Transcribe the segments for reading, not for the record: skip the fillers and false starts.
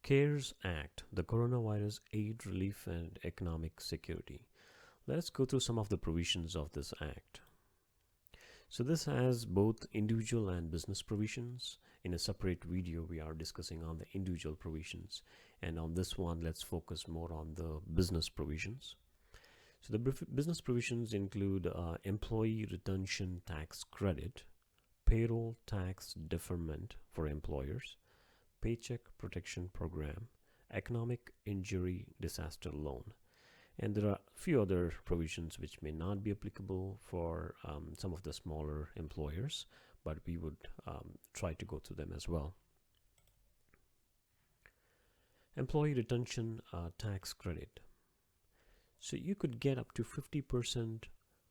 CARES Act, the Coronavirus Aid Relief and Economic Security. Let's go through some of the provisions of this act. So this has both individual and business provisions. In a separate video, we are discussing on the individual provisions, and on this one, let's focus more on the business provisions. So the business provisions include employee retention tax credit, payroll tax deferment for employers, paycheck protection program, economic injury disaster loan. And there are a few other provisions which may not be applicable for some of the smaller employers, but we would try to go through them as well. Employee retention tax credit. So you could get up to 50%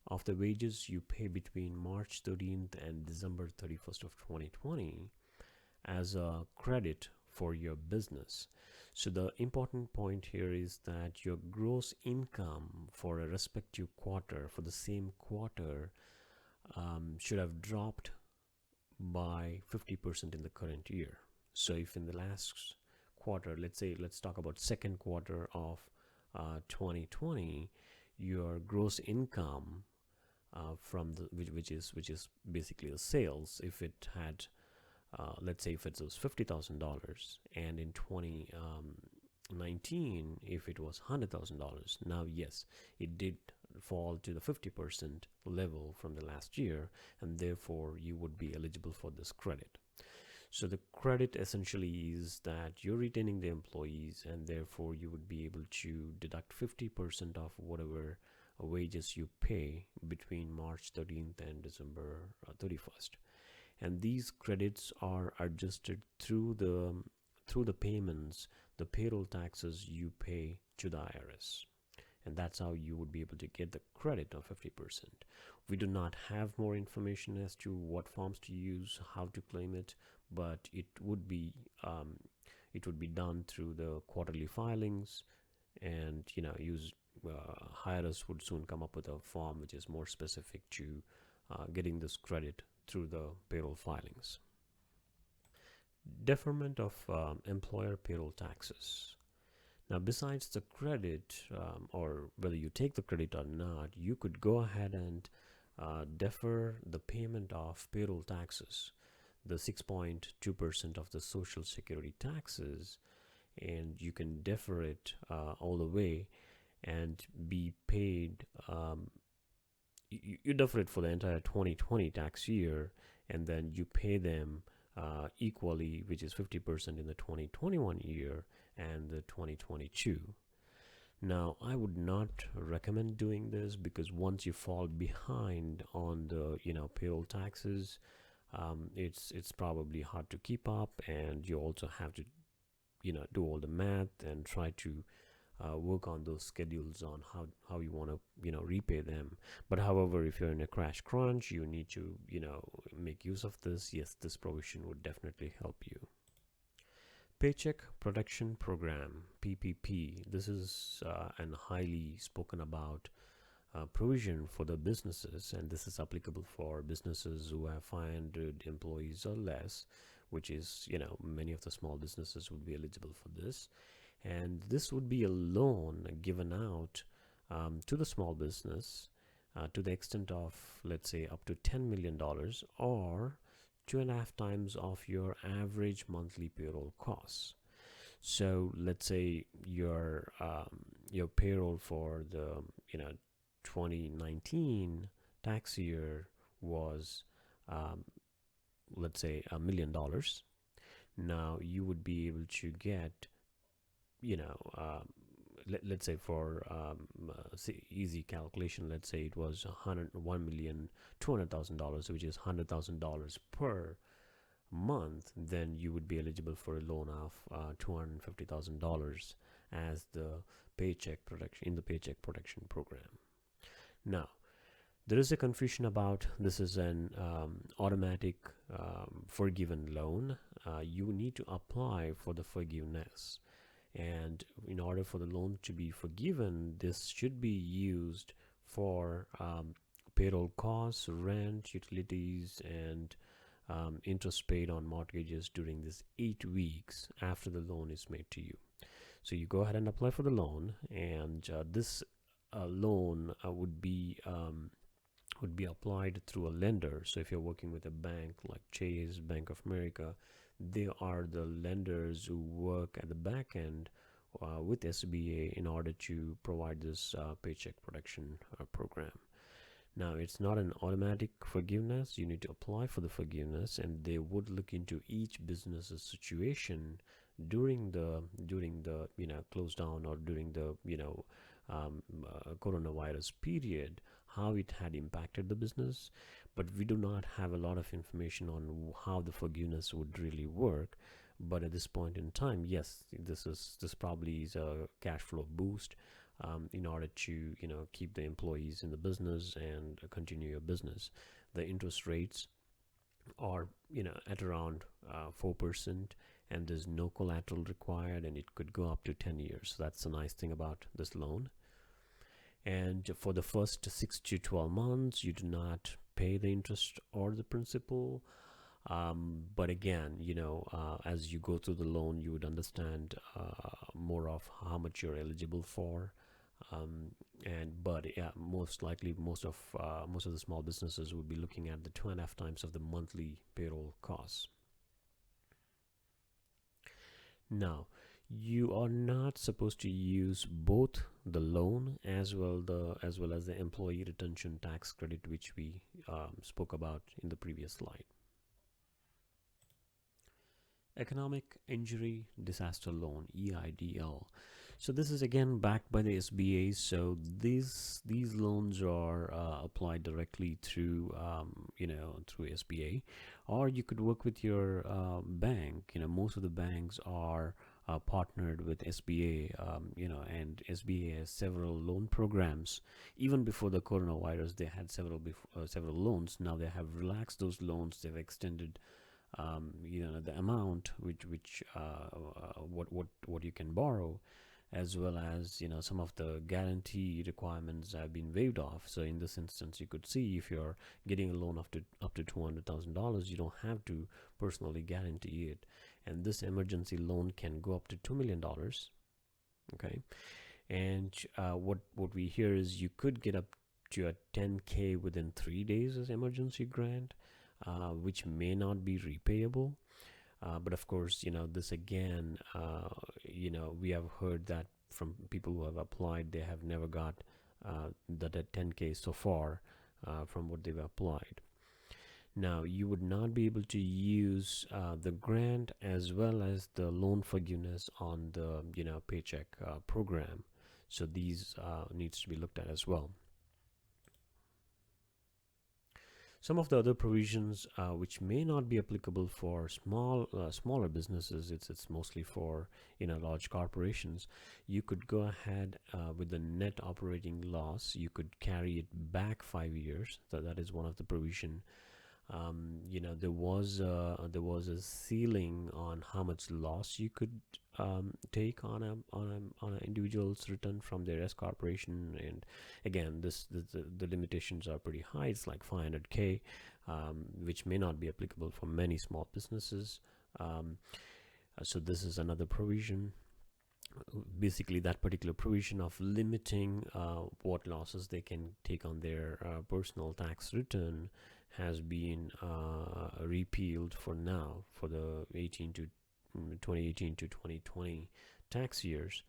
of the wages you pay between March 13th and December 31st of 2020 as a credit for your business. So the important point here is that your gross income for a respective quarter, for the same quarter, should have dropped by 50% in the current year. So if in the last quarter, let's talk about second quarter of 2020, your gross income from the which is basically the sales, if it had let's say if it was $50,000, and in 2019 if it was $100,000, now yes, it did fall to the 50% level from the last year, and therefore you would be eligible for this credit. So the credit essentially is that you're retaining the employees, and therefore you would be able to deduct 50% of whatever wages you pay between March 13th and December 31st. And these credits are adjusted through the payments, the payroll taxes you pay to the IRS. And that's how you would be able to get the credit of 50%. We do not have more information as to what forms to use, how to claim it, but it would be done through the quarterly filings, and HIRS would soon come up with a form which is more specific to getting this credit through the payroll filings. Deferment of employer payroll taxes. Now, besides the credit, or whether you take the credit or not, you could go ahead and defer the payment of payroll taxes, the 6.2% of the Social Security taxes, and you can defer it all the way and be paid. You defer it for the entire 2020 tax year, and then you pay them equally, which is 50% in the 2021 year and the 2022. Now, I would not recommend doing this, because once you fall behind on the payroll taxes, it's probably hard to keep up, and you also have to do all the math and try to work on those schedules on how you want to repay them. But however, if you're in a crash crunch, you need to make use of this. Yes, this provision would definitely help you. Paycheck Protection Program, PPP. This is an highly spoken about provision for the businesses, and this is applicable for businesses who have 500 employees or less, which is many of the small businesses would be eligible for this. And this would be a loan given out to the small business to the extent of, let's say, up to $10 million, or 2.5 times of your average monthly payroll costs. So let's say your payroll for the 2019 tax year was let's say $1 million. Now you would be able to get let's say for easy calculation, let's say it was $1,200,000, which is $100,000 per month, then you would be eligible for a loan of $250,000 as the paycheck protection program. Now, there is a confusion about this is an automatic forgiven loan. You need to apply for the forgiveness. And in order for the loan to be forgiven, this should be used for payroll costs, rent, utilities, and interest paid on mortgages during this 8 weeks after the loan is made to you. So you go ahead and apply for the loan, and this loan would be applied through a lender. So if you're working with a bank like Chase, Bank of America, they are the lenders who work at the back end with SBA in order to provide this paycheck protection program. Now, it's not an automatic forgiveness. You need to apply for the forgiveness, and they would look into each business's situation during the close down, or during the coronavirus period, how it had impacted the business. But we do not have a lot of information on how the forgiveness would really work. But at this point in time, yes, this probably is a cash flow boost in order to keep the employees in the business and continue your business. The interest rates are at around 4%, and there's no collateral required, and it could go up to 10 years. So that's the nice thing about this loan. And for the first 6 to 12 months, you do not pay the interest or the principal. But again, as you go through the loan, you would understand more of how much you're eligible for. But yeah, most likely most of the small businesses would be looking at the 2.5 times of the monthly payroll costs. Now, you are not supposed to use both the loan as well as the employee retention tax credit, which we spoke about in the previous slide. Economic Injury Disaster Loan, EIDL. So this is again backed by the SBA. So these loans are applied directly through through SBA, or you could work with your bank. Most of the banks are partnered with SBA, and SBA has several loan programs. Even before the coronavirus, they had several loans. Now they have relaxed those loans. They've extended the amount what you can borrow, as well as some of the guarantee requirements have been waived off. So in this instance, you could see if you're getting a loan up to $200,000, you don't have to personally guarantee it, and this emergency loan can go up to $2 million. Okay, and what we hear is you could get up to a 10K within 3 days as emergency grant, which may not be repayable. But of course, this again, we have heard that from people who have applied, they have never got that 10K so far from what they've applied. Now, you would not be able to use the grant as well as the loan forgiveness on the paycheck program. So these needs to be looked at as well. Some of the other provisions which may not be applicable for smaller businesses, it's mostly for large corporations. You could go ahead with the net operating loss. You could carry it back 5 years. That is one of the provision. There was a ceiling on how much loss you could take on an individual's return from their S corporation, and again, the limitations are pretty high. It's like 500K, which may not be applicable for many small businesses. So this is another provision. Basically, that particular provision of limiting what losses they can take on their personal tax return has been repealed for now, for the 2018 to 2020 tax years.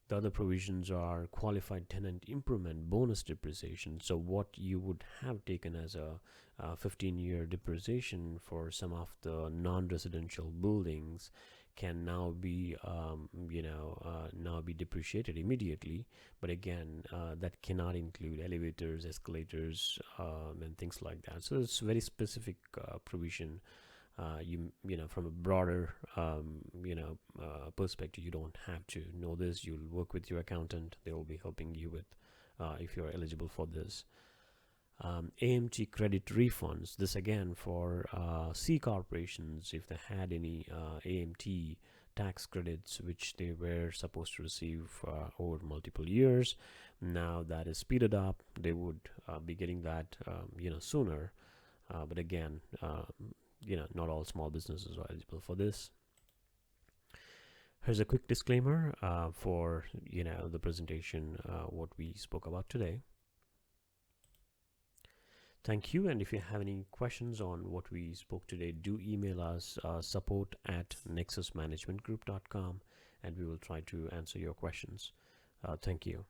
The other provisions are qualified tenant improvement bonus depreciation. So what you would have taken as a 15-year depreciation for some of the non-residential buildings can now be depreciated immediately. But again, that cannot include elevators, escalators, and things like that. So it's very specific provision. From a broader perspective, you don't have to know this. You'll work with your accountant. They will be helping you with if you're eligible for this. AMT credit refunds. This again for C corporations, if they had any AMT tax credits which they were supposed to receive over multiple years, Now that is speeded up. They would be getting that sooner. But again, not all small businesses are eligible for this. Here's a quick disclaimer for the presentation, what we spoke about today. Thank you, and if you have any questions on what we spoke today, do email us support@nexusmanagementgroup.com, and we will try to answer your questions. Thank you.